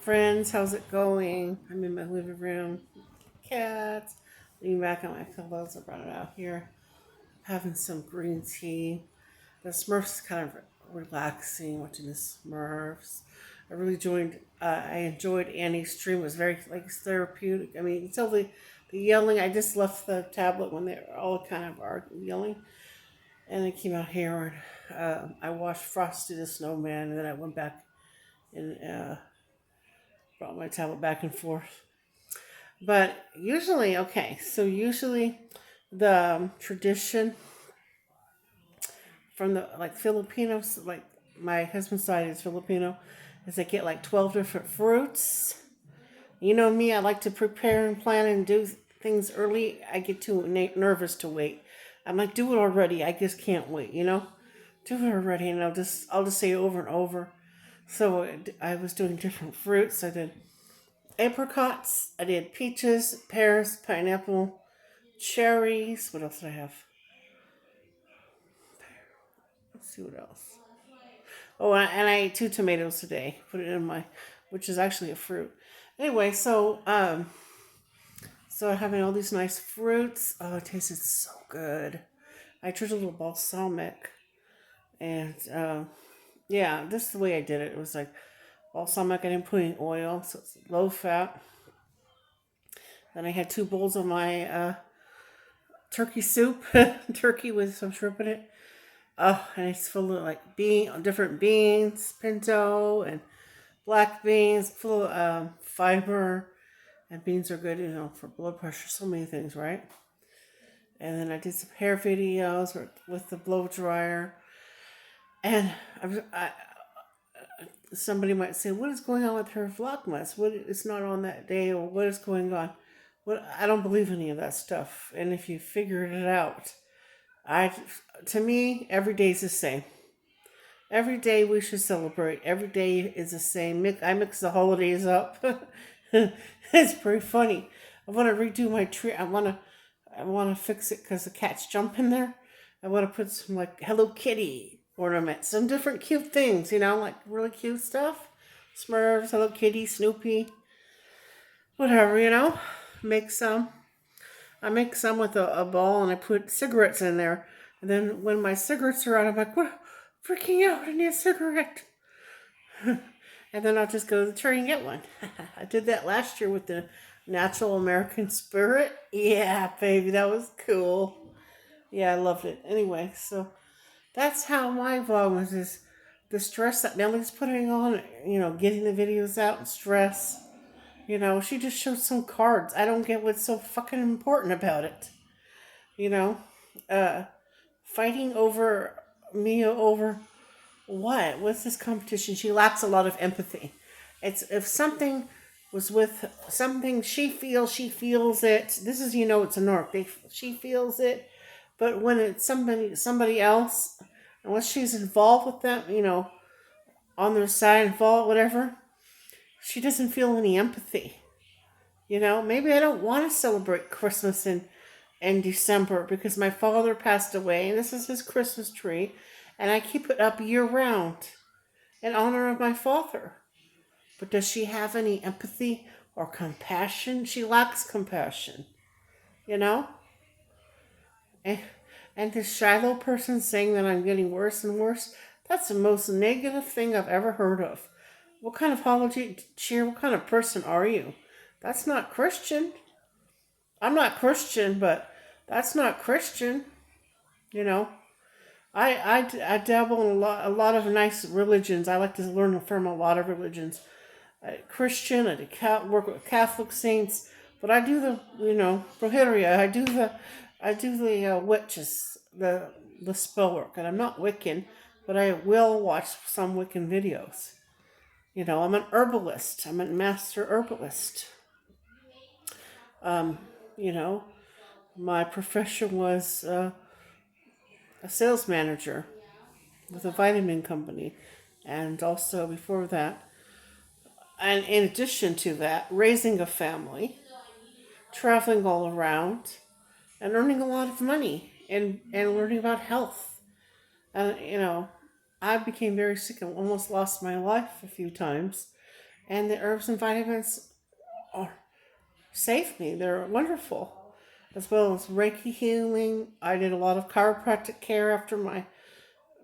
Friends, how's it going? I'm in my living room. Cats. Leaning back on my pillows. I brought it out here. Having some green tea. The Smurfs is kind of relaxing watching the Smurfs. I enjoyed Annie's stream. It was very like therapeutic. I mean, until the yelling. I just left the tablet when they were all kind of yelling, and they came out here and I watched Frosty the Snowman, and then I went back and brought my tablet back and forth. But usually, okay, so usually the tradition from the like Filipinos, like my husband's side is Filipino, is they get like 12 different fruits. You know me, I like to prepare and plan and do things early. I get too nervous to wait. I'm like, do it already. I just can't wait. Do it already, and I'll just say it over and over. So I was doing different fruits. I did apricots. I did peaches, pears, pineapple, cherries. What else did I have? Let's see what else. Oh, and I ate two tomatoes today. Put it in my, which is actually a fruit. Anyway, so having all these nice fruits. Oh, it tasted so good. I tried a little balsamic, and yeah, this is the way I did it. It was like balsamic. I didn't put any oil, so it's low fat. Then I had two bowls of my turkey soup, turkey with some shrimp in it. Oh, and it's full of like different beans, pinto and black beans, full of fiber. And beans are good, for blood pressure. So many things, right? And then I did some hair videos with the blow dryer. And somebody might say, "What is going on with her Vlogmas? What it's not on that day, or what is going on?" Well, I don't believe any of that stuff. And if you figured it out, I to me every day is the same. Every day we should celebrate. Every day is the same. I mix the holidays up. It's pretty funny. I want to redo my tree. I want to fix it because the cats jump in there. I want to put some like Hello Kitty ornaments, some different cute things. Like really cute stuff. Smurfs, Hello Kitty, Snoopy, whatever. Make some. I make some with a ball and I put cigarettes in there. And then when my cigarettes are out, I'm like, what? Freaking out. I need a cigarette. And then I'll just go to the tree and get one. I did that last year with the Natural American Spirit. Yeah, baby, that was cool. Yeah, I loved it. Anyway, so that's how my vlog was. Is the stress that Nellie's putting on, getting the videos out and stress. She just showed some cards. I don't get what's so fucking important about it. You know, uh, fighting over Mia over what? What's this competition? She lacks a lot of empathy. It's if something was with something she feels it. This is it's a narc. She feels it, but when it's somebody else, unless she's involved with them, on their side, involved, whatever, she doesn't feel any empathy. Maybe I don't want to celebrate Christmas in December because my father passed away, and this is his Christmas tree, and I keep it up year round in honor of my father. But does she have any empathy or compassion? She lacks compassion, you know? And, and this Shiloh person saying that I'm getting worse and worse, that's the most negative thing I've ever heard of. What kind of holiday cheer, what kind of person are you? That's not Christian. I'm not Christian, but that's not Christian, you know? I dabble in a lot of nice religions. I like to learn from a lot of religions. Christian. I work with Catholic saints, but I do the Prohiria. I do the witches, the spell work, and I'm not Wiccan, but I will watch some Wiccan videos. I'm an herbalist. I'm a master herbalist. Um, you know, my profession was a sales manager with a vitamin company, and also before that, and in addition to that, raising a family, traveling all around, and earning a lot of money and learning about health. And I became very sick and almost lost my life a few times. And the herbs and vitamins are save me. They're wonderful. As well as Reiki healing. I did a lot of chiropractic care after my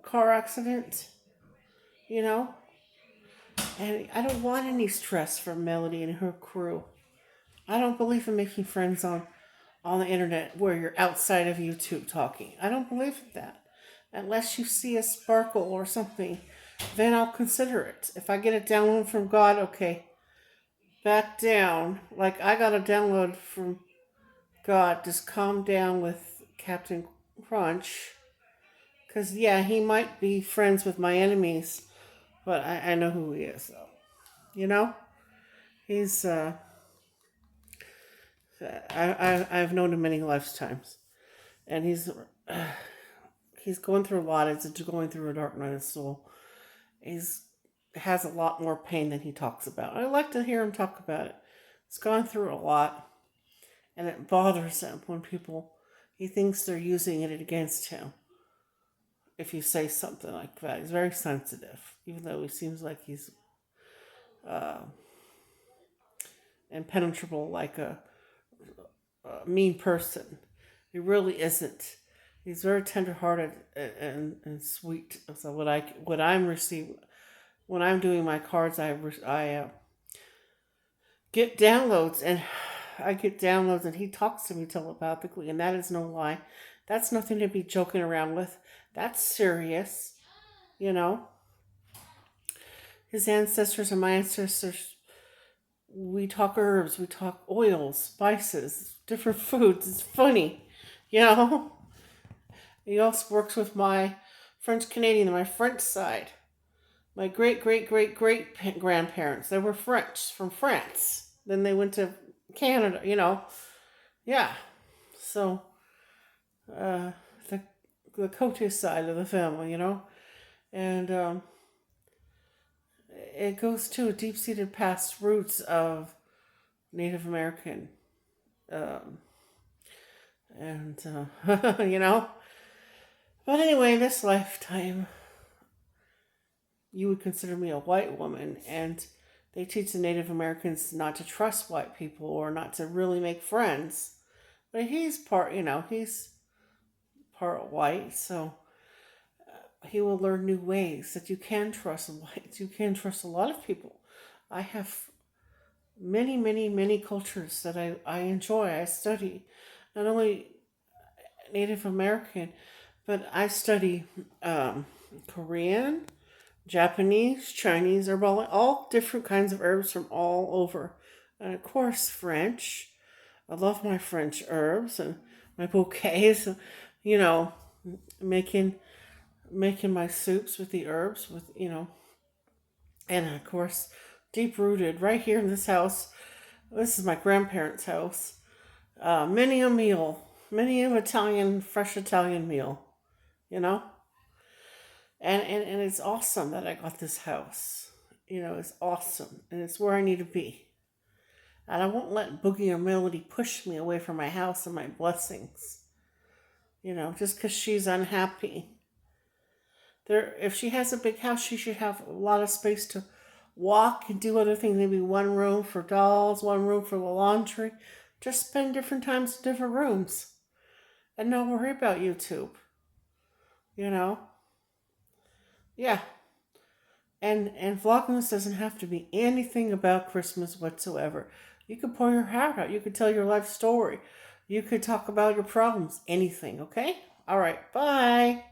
car accident, you know? And I don't want any stress from Melody and her crew. I don't believe in making friends on the internet where you're outside of YouTube talking. I don't believe in that. Unless you see a sparkle or something, then I'll consider it. If I get a download from God, okay, back down. Like I got a download from God, just calm down with Captain Crunch. Because, yeah, he might be friends with my enemies, but I know who he is, though. You know? He's, I've known him many lifetimes. And he's going through a lot. It's going through a dark night of soul. He's has a lot more pain than he talks about. I like to hear him talk about it. He's gone through a lot, and it bothers him when he thinks they're using it against him. If you say something like that, he's very sensitive, even though he seems like he's uh, impenetrable, like a mean person. He really isn't. He's very tenderhearted and sweet. So what I'm receiving when I'm doing my cards, I get downloads and I get downloads and he talks to me telepathically, and that is no lie. That's nothing to be joking around with. That's serious, you know. His ancestors and my ancestors, we talk herbs, we talk oils, spices, different foods. It's funny, you know. He also works with my French Canadian, my French side. My great great great great grandparents, they were French from France. Then they went to Canada, you know. Yeah. So uh, the the Cote side of the family, you know, and it goes to deep seated past roots of Native American, um, and you know. But anyway, in this lifetime, you would consider me a white woman, and they teach the Native Americans not to trust white people or not to really make friends. But he's part white, so he will learn new ways that you can trust whites. You can trust a lot of people. I have many, many, many cultures that I enjoy. I study not only Native American, but I study Korean, Japanese, Chinese, herbal, all different kinds of herbs from all over. And of course, French. I love my French herbs and my bouquets, you know, making making my soups with the herbs with, and of course, deep rooted right here in this house. This is my grandparents' house. Many a meal, many of Italian, fresh Italian meal, you know? And it's awesome that I got this house. It's awesome. And it's where I need to be. And I won't let Boogie or Melody push me away from my house and my blessings. Just because she's unhappy. If she has a big house, she should have a lot of space to walk and do other things. Maybe one room for dolls, one room for the laundry. Just spend different times in different rooms. And not worry about YouTube. You know? Yeah. And Vlogmas doesn't have to be anything about Christmas whatsoever. You could pour your heart out. You could tell your life story. You could talk about your problems. Anything, okay? All right. Bye.